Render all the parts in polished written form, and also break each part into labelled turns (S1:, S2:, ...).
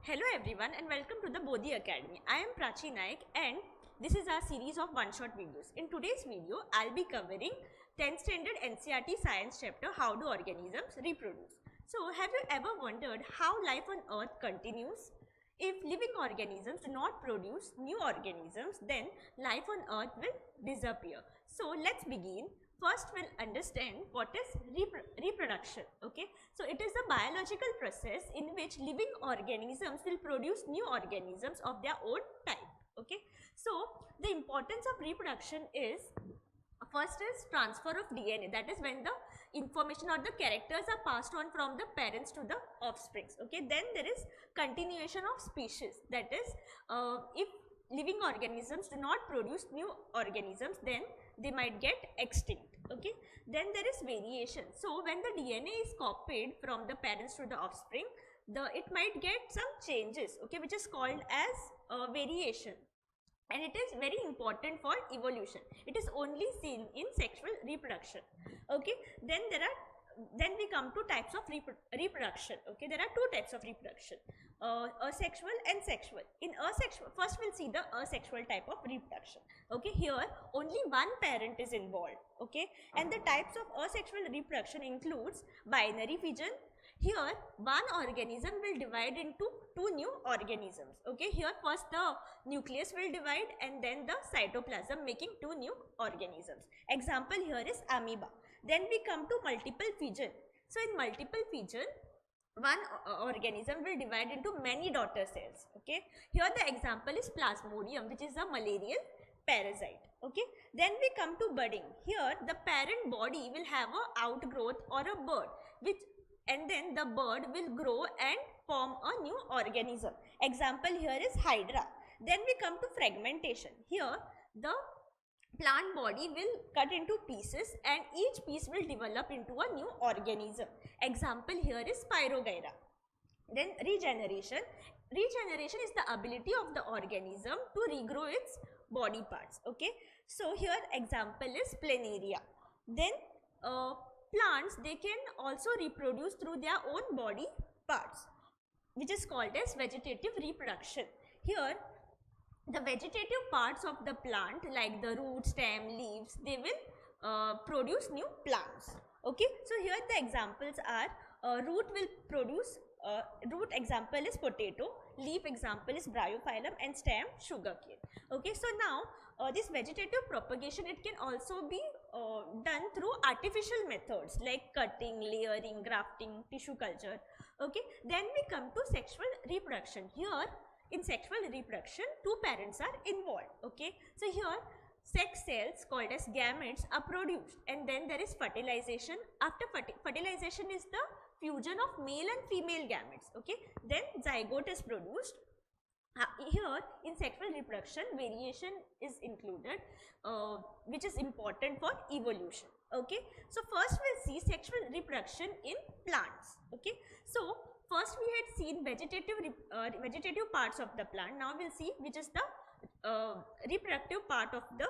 S1: Hello everyone and welcome to the Bodhi Academy. I am Prachi Naik and this is our series of one-shot videos. In today's video, I'll be covering 10th standard NCERT science chapter How Do Organisms Reproduce. So have you ever wondered how life on earth continues? If living organisms do not produce new organisms, then life on earth will disappear. So let's begin. First we'll understand what is reproduction. Okay, so it is a biological process in which living organisms will produce new organisms of their own type. Okay, so the importance of reproduction is, first is transfer of DNA, that is when the information or the characters are passed on from the parents to the offsprings. Okay, then there is continuation of species, that is if living organisms do not produce new organisms, then they might get extinct. Okay, then there is variation. So when the DNA is copied from the parents to the offspring, it might get some changes, okay, which is called as variation, and it is very important for evolution. It is only seen in sexual reproduction. Okay, then we come to types of reproduction. Okay, there are two types of reproduction, asexual and sexual. In asexual, first we'll see the asexual type of reproduction. Okay, here only one parent is involved. Okay, and the types of asexual reproduction includes binary fission. Here one organism will divide into two new organisms. Okay, here first the nucleus will divide and then the cytoplasm, making two new organisms. Example here is amoeba. Then we come to multiple fission. So in multiple fission, one organism will divide into many daughter cells. Okay, here the example is plasmodium, which is a malarial parasite. Okay, then we come to budding. Here the parent body will have a outgrowth or a bud, and then the bird will grow and form a new organism. Example here is hydra. Then we come to fragmentation. Here the plant body will cut into pieces and each piece will develop into a new organism. Example here is Spirogyra. Then regeneration. Regeneration is the ability of the organism to regrow its body parts. Okay, so here example is planaria. Then plants, they can also reproduce through their own body parts, which is called as vegetative reproduction. Here the vegetative parts of the plant, like the root, stem, leaves, they will produce new plants. Okay, so here the examples are root will produce, root example is potato, leaf example is bryophyllum, and stem sugarcane. Okay, so now this vegetative propagation, it can also be done through artificial methods like cutting, layering, grafting, tissue culture. Okay, then we come to sexual reproduction. Here in sexual reproduction, two parents are involved. Okay, so here sex cells called as gametes are produced, and then there is fertilization. After fertilization is the fusion of male and female gametes. Okay, then zygote is produced. Here in sexual reproduction, variation is included, which is important for evolution. Okay, so first we'll see sexual reproduction in plants. Okay, so first we had seen vegetative parts of the plant. Now we'll see which is the reproductive part of the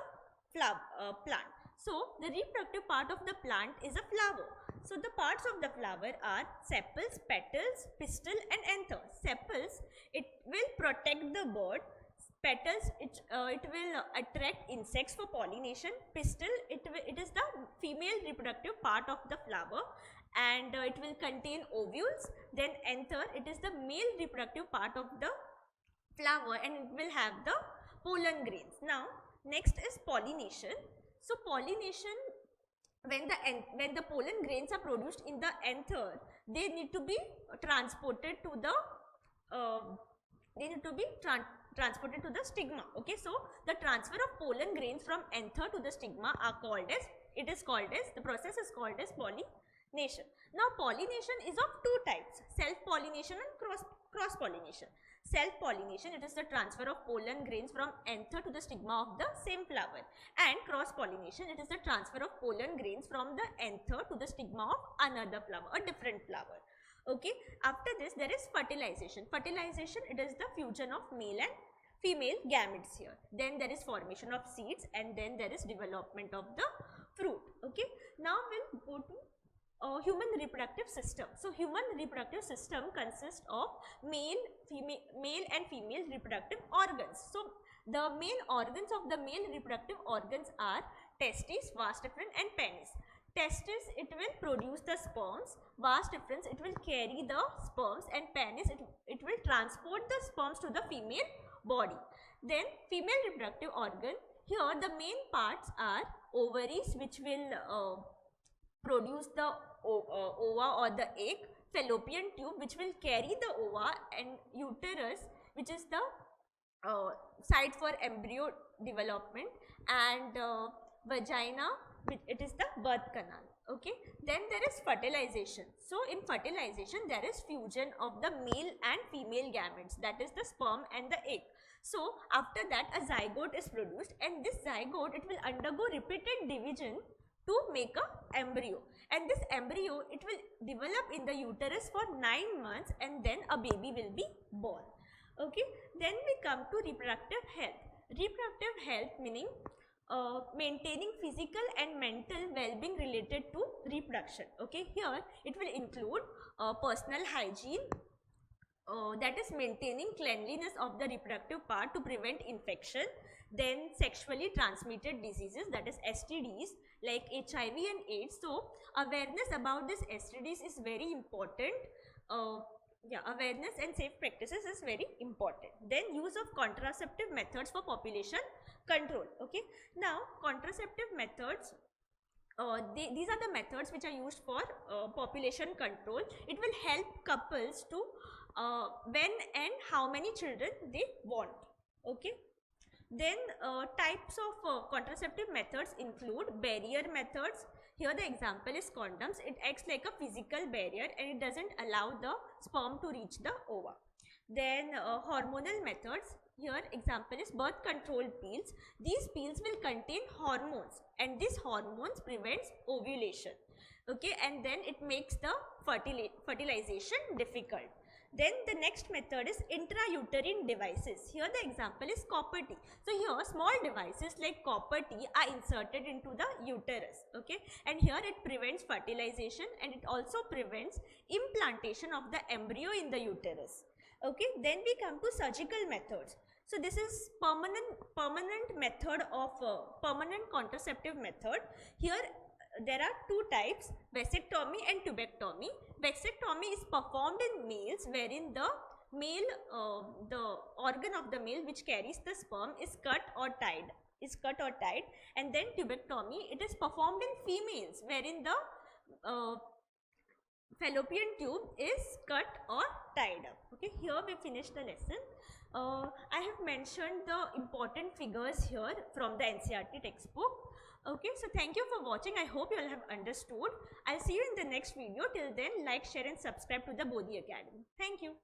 S1: plant. So the reproductive part of the plant is a flower. So the parts of the flower are sepals, petals, pistil, and anther. Sepals, it will protect the bud. Petals, it will attract insects for pollination. Pistil, it is the female reproductive part of the flower, and it will contain ovules. Then anther, it is the male reproductive part of the flower, and it will have the pollen grains. Now next is pollination. So pollination, when the pollen grains are produced in the anther, they need to be transported to the transported to the stigma. Okay, so the transfer of pollen grains from anther to the stigma are called as, the process is called as pollination. Now pollination is of two types, self-pollination and cross-pollination. Self-pollination, it is the transfer of pollen grains from anther to the stigma of the same flower, and cross-pollination, it is the transfer of pollen grains from the anther to the stigma of another flower, a different flower. Okay, after this there is fertilization. Fertilization, it is the fusion of male and female gametes here. Then there is formation of seeds, and then there is development of the fruit. Okay, now we'll go to human reproductive system. So human reproductive system consists of male and female reproductive organs. So the main organs of the male reproductive organs are testes, vas deferens and penis. Testis, it will produce the sperms, vas deferens, it will carry the sperms, and penis, it will transport the sperms to the female body. Then female reproductive organ, here the main parts are ovaries, which will produce the ova or the egg, fallopian tube, which will carry the ova, and uterus, which is the site for embryo development, and vagina, it is the birth canal. Okay, then there is fertilization. So in fertilization there is fusion of the male and female gametes, that is the sperm and the egg. So after that a zygote is produced, and this zygote, it will undergo repeated division to make a embryo, and this embryo, it will develop in the uterus for 9 months, and then a baby will be born. Okay, then we come to reproductive health. Reproductive health meaning maintaining physical and mental well-being related to reproduction. Okay, here it will include personal hygiene, that is maintaining cleanliness of the reproductive part to prevent infection. Then sexually transmitted diseases, that is STDs, like HIV and AIDS. So awareness about this STDs is very important. Awareness and safe practices is very important. Then use of contraceptive methods for population control. Okay, now contraceptive methods, these are the methods which are used for population control. It will help couples to when and how many children they want. Okay, then types of contraceptive methods include barrier methods. Here the example is condoms. It acts like a physical barrier and it doesn't allow the sperm to reach the ova. Then hormonal methods. Here example is birth control pills. These pills will contain hormones, and these hormones prevents ovulation. Okay, and then it makes the fertilization difficult. Then the next method is intrauterine devices. Here the example is copper T. So here small devices like copper T are inserted into the uterus. Okay, and here it prevents fertilization, and it also prevents implantation of the embryo in the uterus. Okay, then we come to surgical methods. So this is permanent method of permanent contraceptive method. Here there are two types, vasectomy and tubectomy. Vasectomy is performed in males, wherein the male, the organ of the male which carries the sperm is cut or tied, and then tubectomy, it is performed in females, wherein the fallopian tube is cut or tied up. Okay, here we finish the lesson. I have mentioned the important figures here from the NCERT textbook. Okay, so thank you for watching. I hope you all have understood. I'll see you in the next video. Till then, like, share and subscribe to the Bodhi Academy. Thank you.